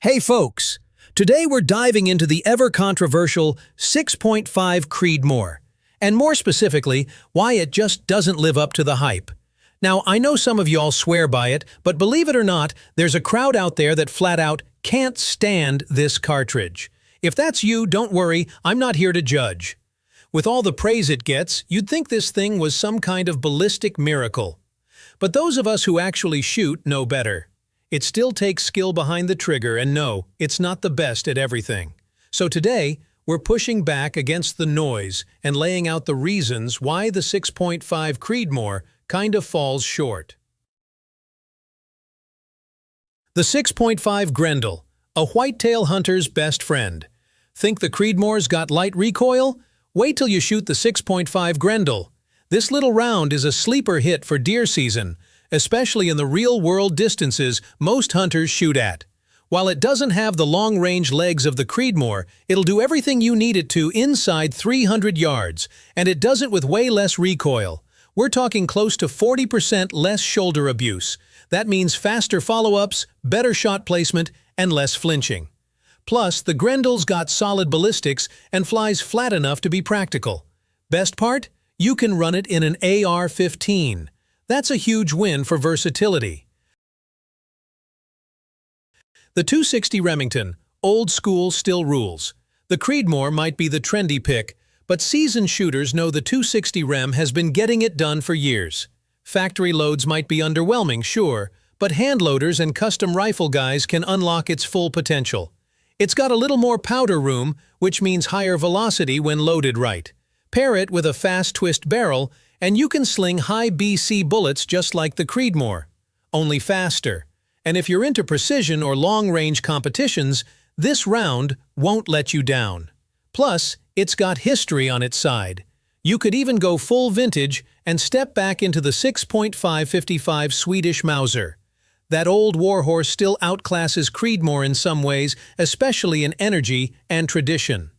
Hey folks, today we're diving into the ever-controversial 6.5 Creedmoor, and more specifically, why it just doesn't live up to the hype. Now, I know some of y'all swear by it, but believe it or not, there's a crowd out there that flat out can't stand this cartridge. If that's you, don't worry, I'm not here to judge. With all the praise it gets, you'd think this thing was some kind of ballistic miracle. But those of us who actually shoot know better. It still takes skill behind the trigger, and no, it's not the best at everything. So today, we're pushing back against the noise and laying out the reasons why the 6.5 Creedmoor kind of falls short. The 6.5 Grendel, a whitetail hunter's best friend. Think the Creedmoor's got light recoil? Wait till you shoot the 6.5 Grendel. This little round is a sleeper hit for deer season, especially in the real-world distances most hunters shoot at. While it doesn't have the long-range legs of the Creedmoor, it'll do everything you need it to inside 300 yards, and it does it with way less recoil. We're talking close to 40% less shoulder abuse. That means faster follow-ups, better shot placement, and less flinching. Plus, the Grendel's got solid ballistics and flies flat enough to be practical. Best part? You can run it in an AR-15. That's a huge win for versatility. The 260 Remington, old school, still rules. The Creedmoor might be the trendy pick, but seasoned shooters know the 260 Rem has been getting it done for years. Factory loads might be underwhelming, sure, but hand loaders and custom rifle guys can unlock its full potential. It's got a little more powder room, which means higher velocity when loaded right. Pair it with a fast twist barrel, and you can sling high BC bullets just like the Creedmoor, only faster. And if you're into precision or long-range competitions, this round won't let you down. Plus, it's got history on its side. You could even go full vintage and step back into the 6.5 Swedish Mauser. That old warhorse still outclasses Creedmoor in some ways, especially in energy and tradition.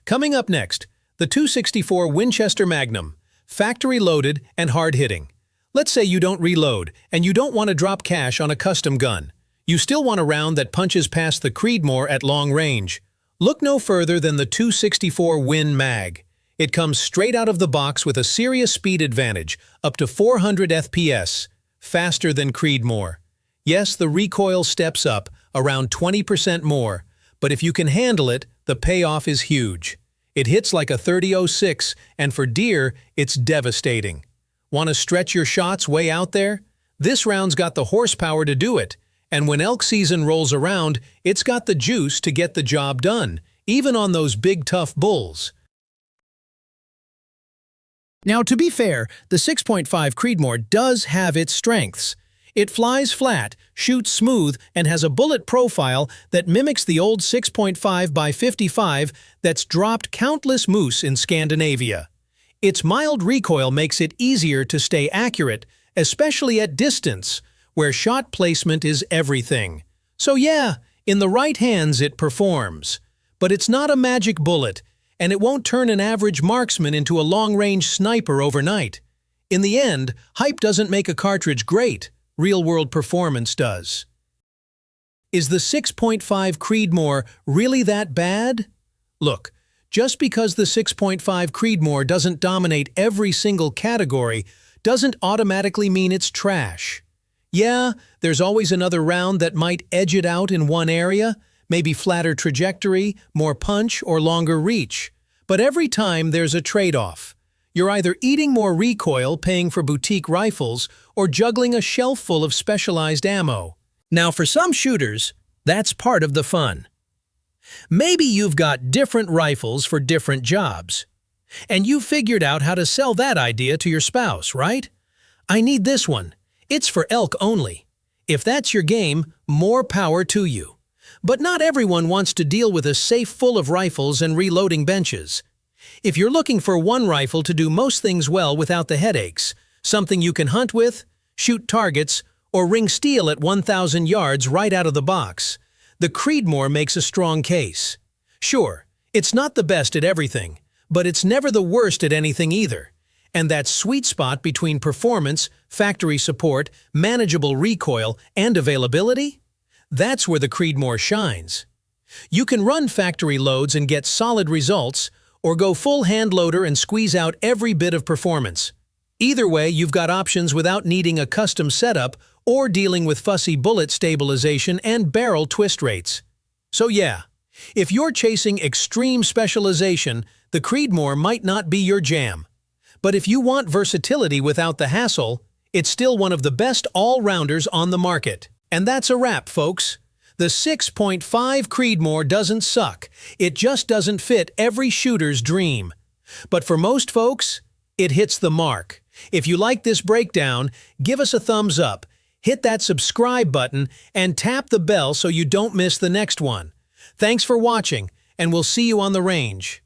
Coming up next, the 264 Winchester Magnum, factory-loaded and hard-hitting. Let's say you don't reload, and you don't want to drop cash on a custom gun. You still want a round that punches past the Creedmoor at long range. Look no further than the 264 Win Mag. It comes straight out of the box with a serious speed advantage, up to 400 FPS, faster than Creedmoor. Yes, the recoil steps up, around 20% more, but if you can handle it, the payoff is huge. It hits like a .30-06, and for deer, it's devastating. Want to stretch your shots way out there? This round's got the horsepower to do it, and when elk season rolls around, it's got the juice to get the job done, even on those big tough bulls. Now, to be fair, the 6.5 Creedmoor does have its strengths. It flies flat, shoots smooth, and has a bullet profile that mimics the old 6.5 by 55 that's dropped countless moose in Scandinavia. Its mild recoil makes it easier to stay accurate, especially at distance, where shot placement is everything. So yeah, in the right hands it performs. But it's not a magic bullet, and it won't turn an average marksman into a long-range sniper overnight. In the end, hype doesn't make a cartridge great. Real-world performance does. Is the 6.5 Creedmoor really that bad? Look, just because the 6.5 Creedmoor doesn't dominate every single category doesn't automatically mean it's trash. Yeah, there's always another round that might edge it out in one area, maybe flatter trajectory, more punch, or longer reach. But every time there's a trade-off. You're either eating more recoil paying for boutique rifles or juggling a shelf full of specialized ammo. Now for some shooters, that's part of the fun. Maybe you've got different rifles for different jobs. And you figured out how to sell that idea to your spouse, right? I need this one. It's for elk only. If that's your game, more power to you. But not everyone wants to deal with a safe full of rifles and reloading benches. If you're looking for one rifle to do most things well without the headaches, something you can hunt with, shoot targets, or ring steel at 1,000 yards right out of the box, the Creedmoor makes a strong case. Sure, it's not the best at everything, but it's never the worst at anything either. And that sweet spot between performance, factory support, manageable recoil, and availability? That's where the Creedmoor shines. You can run factory loads and get solid results, or go full hand loader and squeeze out every bit of performance. Either way, you've got options without needing a custom setup or dealing with fussy bullet stabilization and barrel twist rates. So yeah, if you're chasing extreme specialization, the Creedmoor might not be your jam. But if you want versatility without the hassle, it's still one of the best all-rounders on the market. And that's a wrap, folks. The 6.5 Creedmoor doesn't suck, it just doesn't fit every shooter's dream. But for most folks, it hits the mark. If you like this breakdown, give us a thumbs up, hit that subscribe button, and tap the bell so you don't miss the next one. Thanks for watching, and we'll see you on the range.